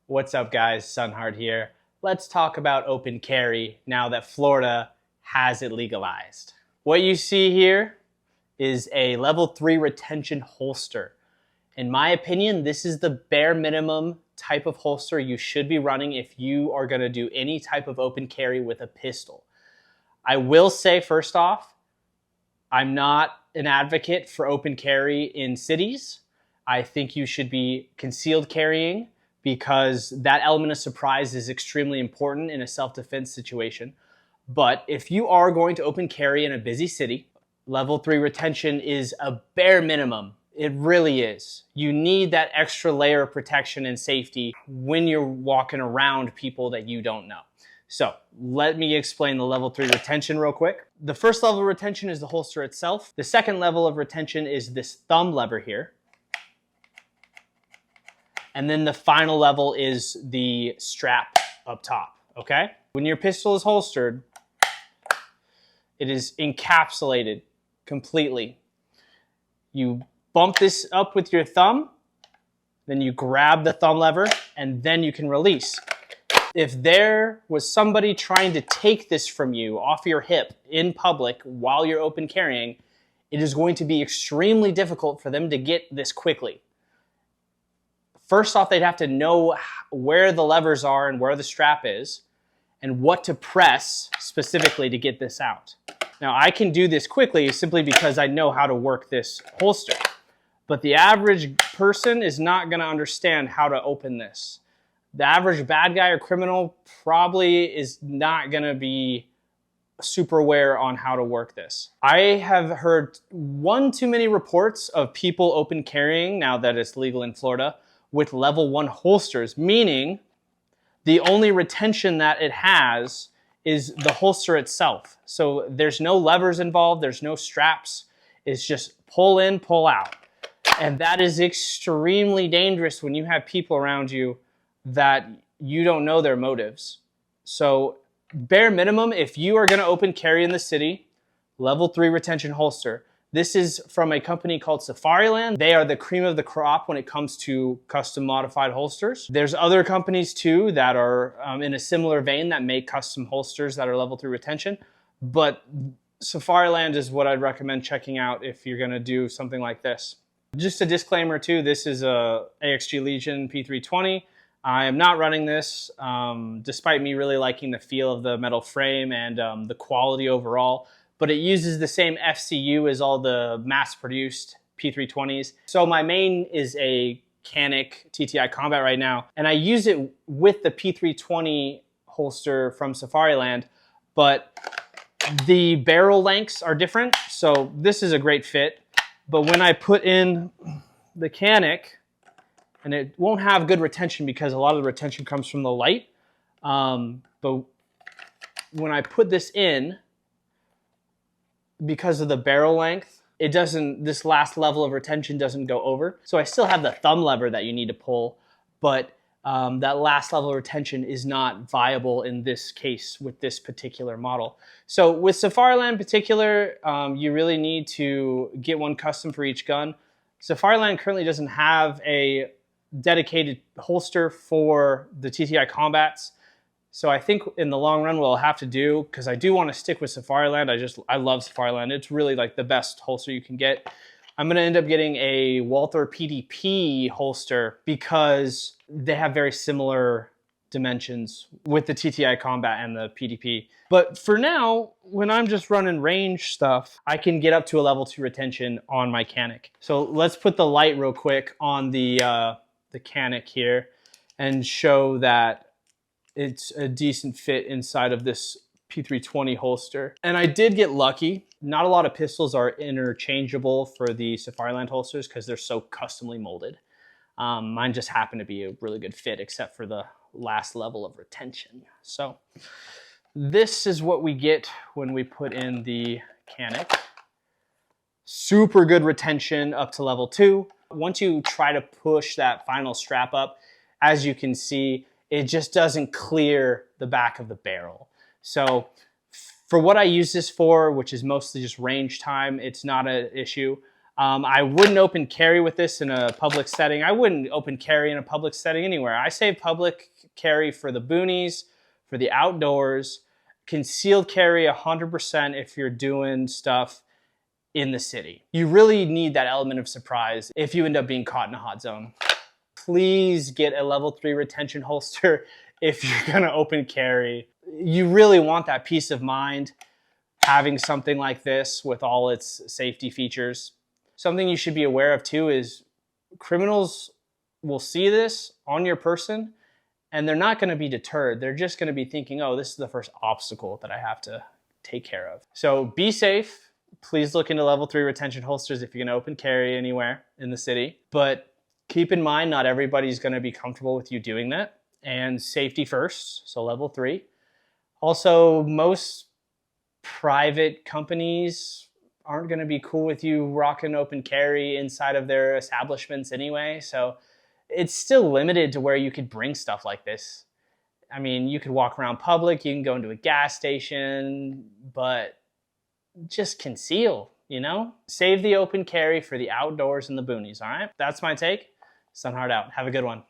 What's up, guys? Sunhard here. Let's talk about open carry now that Florida has it legalized. What you see here is a level 3 retention holster. In my opinion, this is the bare minimum type of holster you should be running if you are going to do any type of open carry with a pistol. I will say, first off, I'm not an advocate for open carry in cities. I think you should be concealed carrying because that element of surprise is extremely important in a self-defense situation. But if you are going to open carry in a busy city, level 3 retention is a bare minimum. It really is. You need that extra layer of protection and safety when you're walking around people that you don't know. So let me explain the level 3 retention real quick. The first level of retention is the holster itself. The second level of retention is this thumb lever here. And then the final level is the strap up top, okay? When your pistol is holstered, it is encapsulated completely. You bump this up with your thumb, then you grab the thumb lever, and then you can release. If there was somebody trying to take this from you off your hip in public while you're open carrying, it is going to be extremely difficult for them to get this quickly. First off, they'd have to know where the levers are and where the strap is and what to press specifically to get this out. Now, I can do this quickly simply because I know how to work this holster. But the average person is not going to understand how to open this. The average bad guy or criminal probably is not going to be super aware on how to work this. I have heard one too many reports of people open carrying, now that it's legal in Florida, with level 1 holsters, meaning the only retention that it has is the holster itself. So there's no levers involved, there's no straps. It's just pull in, pull out. And that is extremely dangerous when you have people around you that you don't know their motives. So bare minimum, if you are going to open carry in the city, level 3 retention holster. This is from a company called Safariland. They are the cream of the crop when it comes to custom modified holsters. There's other companies too that are in a similar vein that make custom holsters that are level 3 retention. But Safariland is what I'd recommend checking out if you're going to do something like this. Just a disclaimer too, this is a AXG Legion P320. I am not running this, despite me really liking the feel of the metal frame and the quality overall, but it uses the same FCU as all the mass-produced P320s. So my main is a Canic TTI Combat right now, and I use it with the P320 holster from Safariland, but the barrel lengths are different, so this is a great fit. But when I put in the Canic, and it won't have good retention because a lot of the retention comes from the light, but when I put this in, because of the barrel length, it doesn't, this last level of retention doesn't go over. So I still have the thumb lever that you need to pull, but that last level of retention is not viable in this case with this particular model. So with Safariland in particular, you really need to get one custom for each gun. Safariland currently doesn't have a dedicated holster for the TTI Combats. So I think in the long run, what I'll have to do, because I do want to stick with Safariland, I love Safariland. It's really like the best holster you can get. I'm going to end up getting a Walther PDP holster because they have very similar dimensions with the TTI Combat and the PDP. But for now, when I'm just running range stuff, I can get up to a level 2 retention on my Canic. So let's put the light real quick on the Canic here and show that it's a decent fit inside of this P320 holster. And I did get lucky. Not a lot of pistols are interchangeable for the Safariland holsters because they're so customly molded. Mine just happened to be a really good fit except for the last level of retention. So this is what we get when we put in the Canic. Super good retention up to level 2. Once you try to push that final strap up, as you can see, it just doesn't clear the back of the barrel. So for what I use this for, which is mostly just range time, it's not an issue. I wouldn't open carry with this in a public setting. I wouldn't open carry in a public setting anywhere. I say public carry for the boonies, for the outdoors. Concealed carry 100% if you're doing stuff in the city. You really need that element of surprise if you end up being caught in a hot zone. Please get a level 3 retention holster if you're gonna open carry. You really want that peace of mind having something like this with all its safety features. Something you should be aware of too is criminals will see this on your person and they're not gonna be deterred. They're just gonna be thinking, oh, this is the first obstacle that I have to take care of. So be safe. Please look into level 3 retention holsters if you're gonna open carry anywhere in the city. But keep in mind, not everybody's gonna be comfortable with you doing that. And safety first, so level 3. Also, most private companies aren't gonna be cool with you rocking open carry inside of their establishments anyway. So it's still limited to where you could bring stuff like this. I mean, you could walk around public, you can go into a gas station, but just conceal, you know? Save the open carry for the outdoors and the boonies, all right? That's my take. Sunheart out. Have a good one.